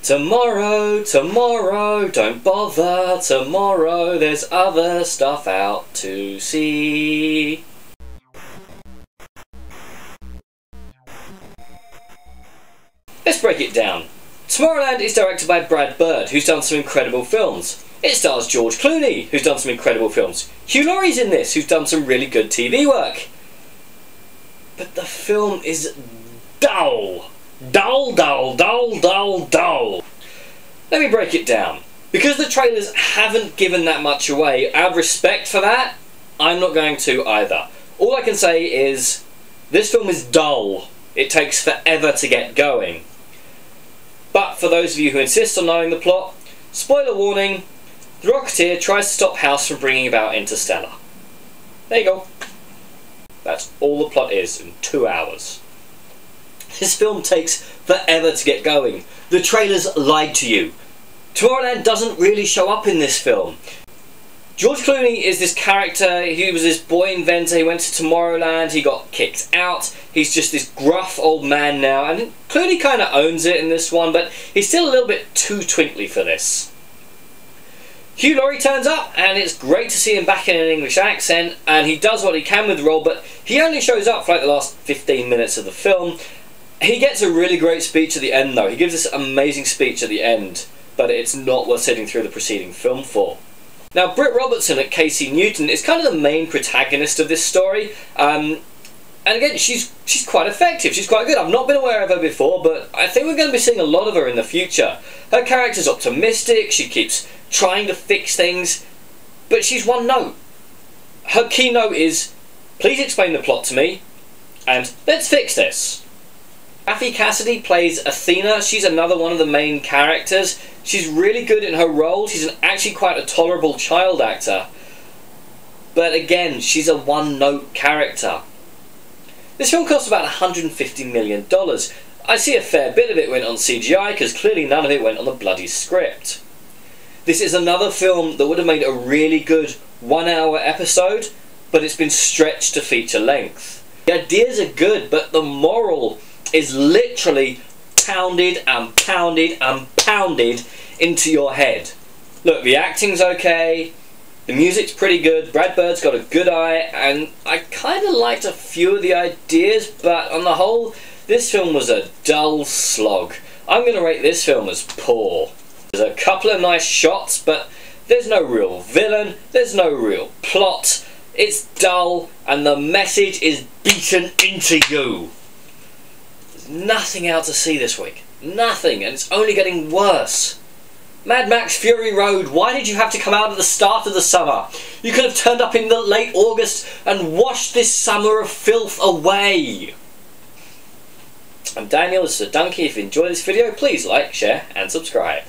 Tomorrow, tomorrow, don't bother tomorrow, there's other stuff out to see. Let's break it down. Tomorrowland is directed by Brad Bird, who's done some incredible films. It stars George Clooney, who's done some incredible films. Hugh Laurie's in this, who's done some really good TV work. But the film is dull. Dull, dull, dull, dull, dull. Let me break it down. Because the trailers haven't given that much away, out of respect for that, I'm not going to either. All I can say is, this film is dull. It takes forever to get going. But for those of you who insist on knowing the plot, spoiler warning, the Rocketeer tries to stop House from bringing about Interstellar. There you go. That's all the plot is in 2 hours. This film takes forever to get going. The trailers lied to you. Tomorrowland doesn't really show up in this film. George Clooney is this character, he was this boy inventor, he went to Tomorrowland, he got kicked out, he's just this gruff old man now, and Clooney kind of owns it in this one, but he's still a little bit too twinkly for this. Hugh Laurie turns up, and it's great to see him back in an English accent, and he does what he can with the role, but he only shows up for like the last 15 minutes of the film. He gets a really great speech at the end though, he gives this amazing speech at the end, but it's not worth sitting through the preceding film for. Now, Britt Robertson at Casey Newton is kind of the main protagonist of this story, and again, she's quite effective, she's quite good. I've not been aware of her before, but I think we're going to be seeing a lot of her in the future. Her character's optimistic, she keeps trying to fix things, but she's one note. Her keynote is, please explain the plot to me, and let's fix this. Kathy Cassidy plays Athena. She's another one of the main characters. She's really good in her role. She's actually quite a tolerable child actor. But again, she's a one-note character. This film cost about $150 million. I see a fair bit of it went on CGI, because clearly none of it went on the bloody script. This is another film that would have made a really good 1 hour episode, but it's been stretched to feature length. The ideas are good, but the moral is literally pounded and pounded and pounded into your head. Look, the acting's okay, the music's pretty good, Brad Bird's got a good eye, and I kind of liked a few of the ideas, but on the whole, this film was a dull slog. I'm going to rate this film as poor. There's a couple of nice shots, but there's no real villain, there's no real plot, it's dull, and the message is beaten into you. Nothing out to see this week. Nothing, and it's only getting worse. Mad Max Fury Road, why did you have to come out at the start of the summer? You could have turned up in the late August and washed this summer of filth away. I'm Daniel, this is a Donkey. If you enjoyed this video, please like, share and subscribe.